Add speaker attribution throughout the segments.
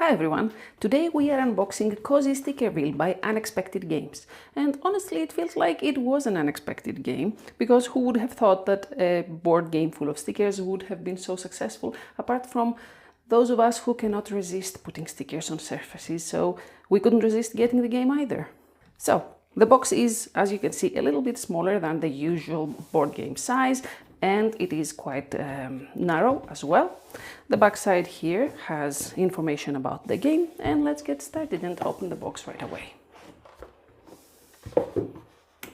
Speaker 1: Hi everyone! Today we are unboxing Cozy Stickerville by Unexpected Games. And honestly, it feels like it was an unexpected game, because who would have thought that a board game full of stickers would have been so successful, apart from those of us who cannot resist putting stickers on surfaces, so we couldn't resist getting the game either. So, the box is, as you can see, a little bit smaller than the usual board game size, and it is quite narrow as well. The back side here has information about the game, and let's get started and open the box right away.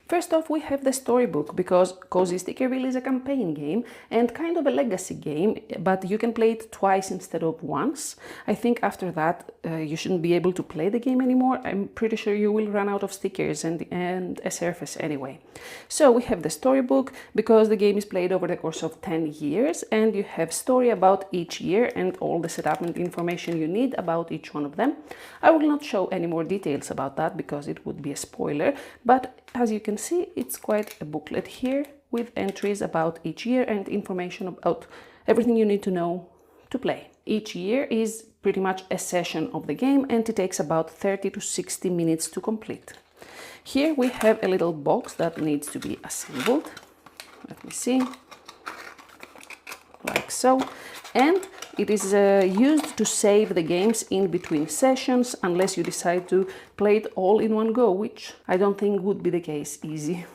Speaker 1: First off, we have the storybook, because Cozy Stickerville is a campaign game and kind of a legacy game, but you can play it twice instead of once. I think after that you shouldn't be able to play the game anymore. I'm pretty sure you will run out of stickers and a surface anyway. So we have the storybook, because the game is played over the course of 10 years, and you have story about each year and all the setup and information you need about each one of them. I will not show any more details about that because it would be a spoiler, but as you can see, it's quite a booklet here with entries about each year and information about everything you need to know to play. Each year is pretty much a session of the game, and it takes about 30 to 60 minutes to complete. Here we have a little box that needs to be assembled. Let me see. Like so. And it is used to save the games in between sessions, unless you decide to play it all in one go, which I don't think would be the case easy.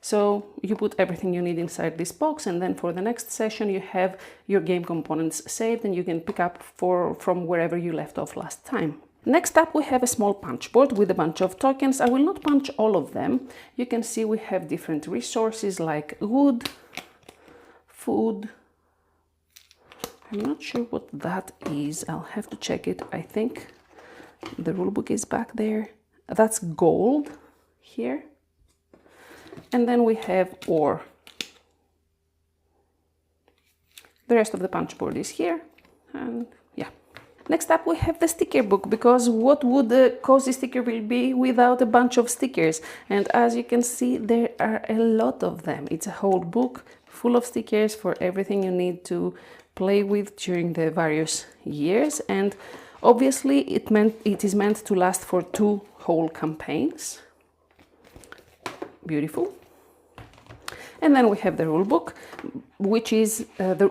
Speaker 1: So you put everything you need inside this box, and then for the next session you have your game components saved, and you can pick up from wherever you left off last time. Next up we have a small punch board with a bunch of tokens. I will not punch all of them. You can see we have different resources like wood, food. I'm not sure what that is. I'll have to check it. I think the rulebook is back there. That's gold here. And then we have ore. The rest of the punch board is here. And yeah. Next up we have the sticker book, because what would the Cozy Stickerville be without a bunch of stickers? And as you can see, there are a lot of them. It's a whole book full of stickers for everything you need to play with during the various years, and obviously it is meant to last for 2 whole campaigns. Beautiful. And then we have the rule book, which is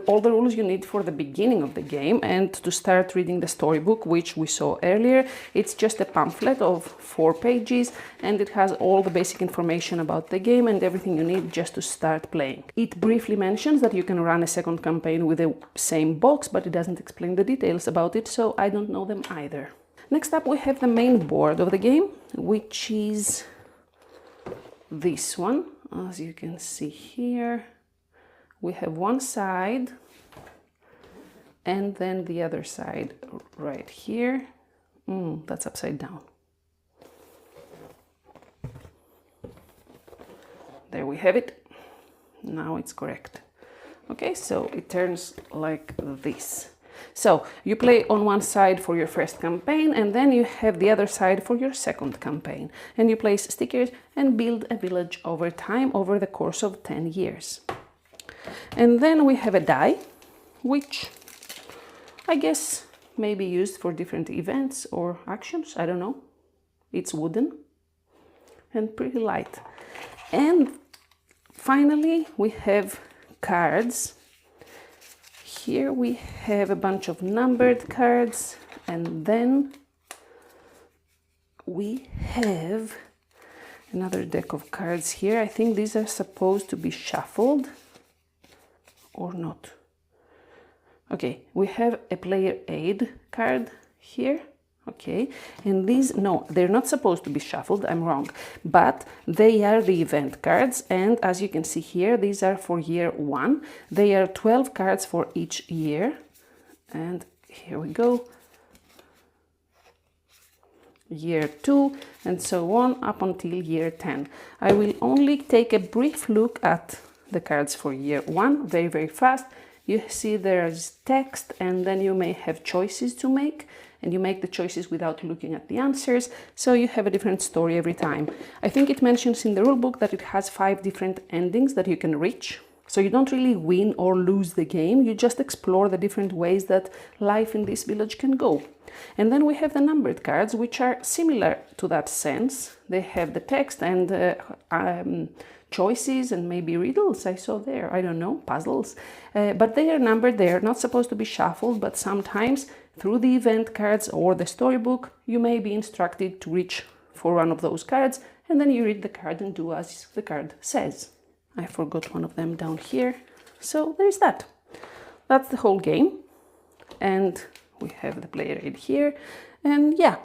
Speaker 1: all the rules you need for the beginning of the game and to start reading the storybook, which we saw earlier. It's just a pamphlet of 4 pages, and it has all the basic information about the game and everything you need just to start playing. It briefly mentions that you can run a second campaign with the same box, but it doesn't explain the details about it, so I don't know them either. Next up we have the main board of the game, which is this one. As you can see here, we have one side and then the other side right here. That's upside down. There we have it. Now it's correct. Okay, so it turns like this. So you play on one side for your first campaign, and then you have the other side for your second campaign. And you place stickers and build a village over time, over the course of 10 years. And then we have a die, which I guess may be used for different events or actions, I don't know. It's wooden and pretty light. And finally we have cards. Here we have a bunch of numbered cards, and then we have another deck of cards here. I think these are supposed to be shuffled or not. Okay, we have a player aid card here. Okay, and these, no, they're not supposed to be shuffled, I'm wrong, but they are the event cards, and as you can see here, these are for year 1. They are 12 cards for each year, and here we go, year 2, and so on up until year 10. I will only take a brief look at the cards for year 1, very, very fast. You see there's text, and then you may have choices to make, and you make the choices without looking at the answers, so you have a different story every time. I think it mentions in the rulebook that it has 5 different endings that you can reach, So you don't really win or lose the game, you just explore the different ways that life in this village can go. And then we have the numbered cards, which are similar to that sense. They have the text and choices and maybe riddles I saw there, I don't know, puzzles. But they are numbered, they are not supposed to be shuffled, but sometimes through the event cards or the storybook, you may be instructed to reach for one of those cards, and then you read the card and do as the card says. I forgot one of them down here. So there's that. That's the whole game. And we have the player aid here. And yeah,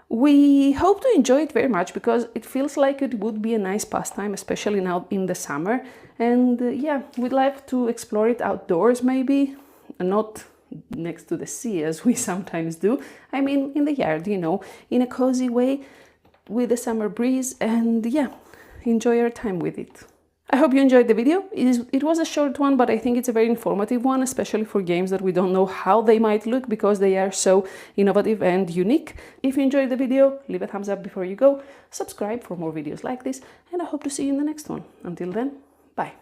Speaker 1: we hope to enjoy it very much because it feels like it would be a nice pastime, especially now in the summer. And yeah, we'd like to explore it outdoors maybe, not next to the sea as we sometimes do. I mean, in the yard, you know, in a cozy way with a summer breeze, and yeah, enjoy our time with it. I hope you enjoyed the video. It was a short one, but I think it's a very informative one, especially for games that we don't know how they might look because they are so innovative and unique. If you enjoyed the video, leave a thumbs up before you go, subscribe for more videos like this, and I hope to see you in the next one. Until then, bye.